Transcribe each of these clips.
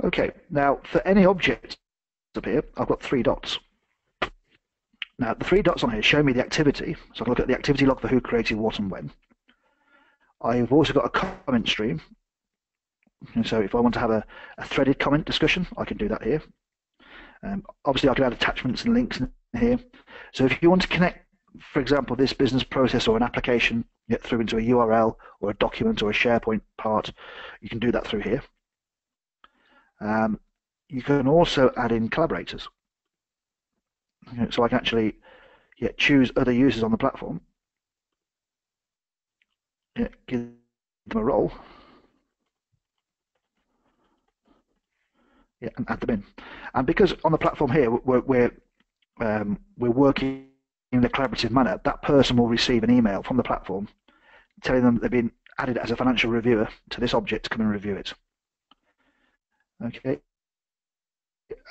Okay, now for any object up here, I've got 3 dots. Now the 3 dots on here show me the activity, so I can look at the activity log for who created what and when. I've also got a comment stream, and so if I want to have a threaded comment discussion, I can do that here. Obviously I can add attachments and links in here. So if you want to connect, for example, this business process or an application through into a URL or a document or a SharePoint part, you can do that through here. You can also add in collaborators. So I can actually choose other users on the platform, give them a role, and add them in. And because on the platform here we're working in a collaborative manner, that person will receive an email from the platform telling them they've been added as a financial reviewer to this object to come and review it. Okay,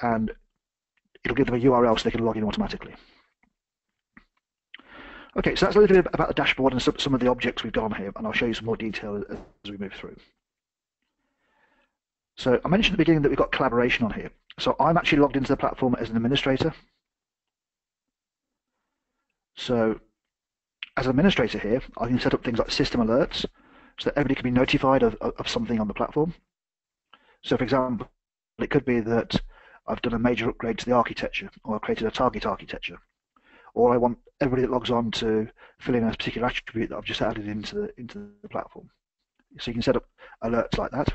and it'll give them a URL so they can log in automatically. Okay, so that's a little bit about the dashboard and some of the objects we've got on here, and I'll show you some more detail as we move through. So I mentioned at the beginning that we've got collaboration on here. So I'm actually logged into the platform as an administrator. So as an administrator here, I can set up things like system alerts so that everybody can be notified of something on the platform. So for example, it could be that I've done a major upgrade to the architecture, or I've created a target architecture, or I want everybody that logs on to fill in a particular attribute that I've just added into the platform. So you can set up alerts like that.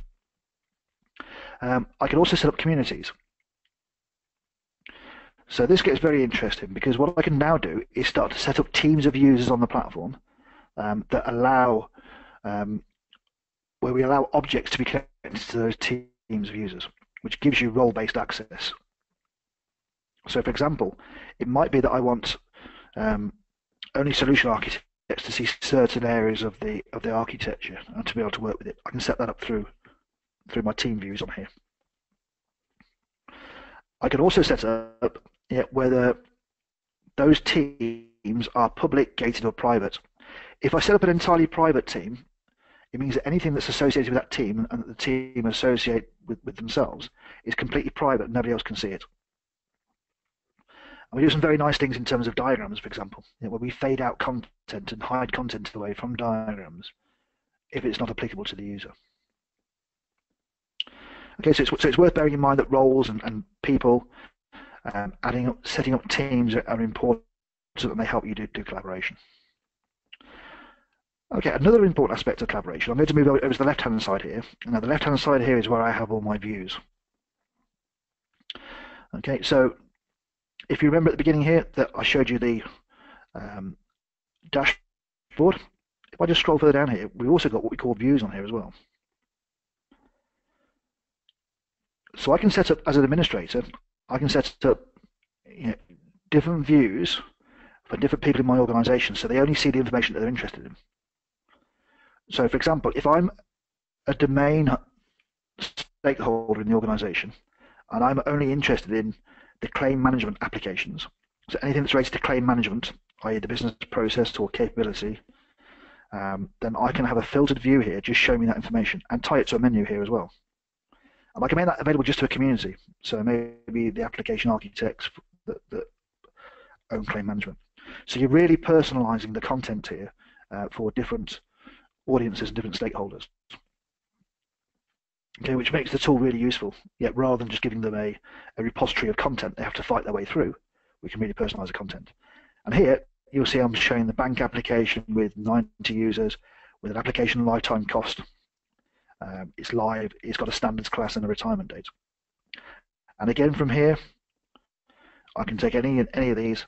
I can also set up communities. So this gets very interesting because what I can now do is start to set up teams of users on the platform that allow, where we allow objects to be connected to those teams of users, which gives you role-based access. So for example, it might be that I want only solution architects to see certain areas of the architecture and to be able to work with it. I can set that up through my team views on here. I can also set up whether those teams are public, gated, or private. If I set up an entirely private team, it means that anything that's associated with that team and that the team associate with themselves is completely private and nobody else can see it. And we do some very nice things in terms of diagrams, for example, where we fade out content and hide content away from diagrams if it's not applicable to the user. Okay, so it's worth bearing in mind that roles and people, setting up teams are important and they help you do collaboration. Okay, another important aspect of collaboration, I'm going to move over to the left-hand side here. Now the left-hand side here is where I have all my views. Okay, so if you remember at the beginning here that I showed you the dashboard, if I just scroll further down here, we've also got what we call views on here as well. So I can set up, as an administrator, I can set up different views for different people in my organization so they only see the information that they're interested in. So for example, if I'm a domain stakeholder in the organization and I'm only interested in the claim management applications, so anything that's related to claim management, i.e. the business process or capability, then I can have a filtered view here, just show me that information and tie it to a menu here as well. And I can make that available just to a community, so maybe the application architects that own claim management. So you're really personalizing the content here for different audiences and different stakeholders. Okay, which makes the tool really useful. Yet rather than just giving them a repository of content they have to fight their way through, we can really personalize the content. And here you'll see I'm showing the bank application with 90 users with an application lifetime cost. It's live, it's got a standards class and a retirement date. And again from here, I can take any of these.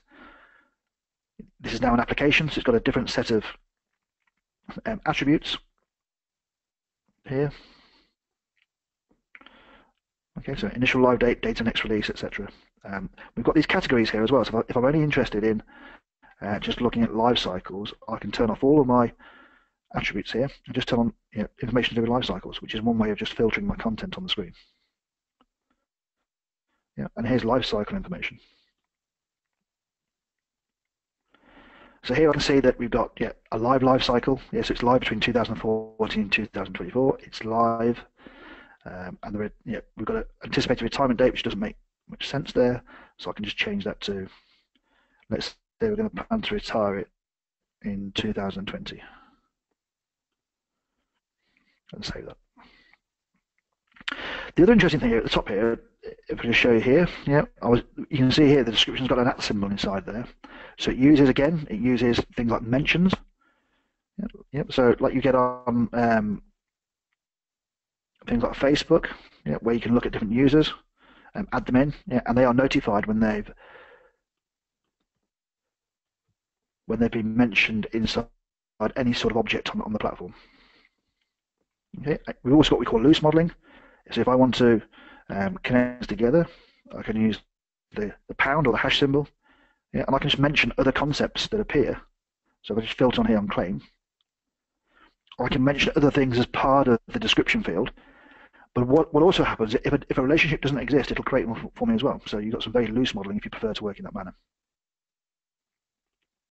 This is now an application, so it's got a different set of attributes here. Okay, so initial live date, data next release, etc. We've got these categories here as well. So if I'm only interested in just looking at life cycles, I can turn off all of my attributes here and just turn on information to do with life cycles, which is one way of just filtering my content on the screen. Yeah, and here's life cycle information. So here I can see that we've got a live cycle. Yes, it's live between 2014 and 2024. It's live And we've got an anticipated retirement date, which doesn't make much sense there. So I can just change that to, let's say we're going to plan to retire it in 2020. And save that. The other interesting thing here at the top here, if I just show you here, you can see here the description's got an @ symbol inside there. So it uses things like mentions. So like you get on things like Facebook, where you can look at different users, add them in, and they are notified when they've been mentioned inside any sort of object on the platform. Okay. We've also got what we call loose modeling. So if I want to connect together, I can use the pound or the hash symbol, and I can just mention other concepts that appear. So if I just filter on here on claim, or I can mention other things as part of the description field. But what also happens, if a relationship doesn't exist, it'll create one for me as well. So you've got some very loose modeling if you prefer to work in that manner.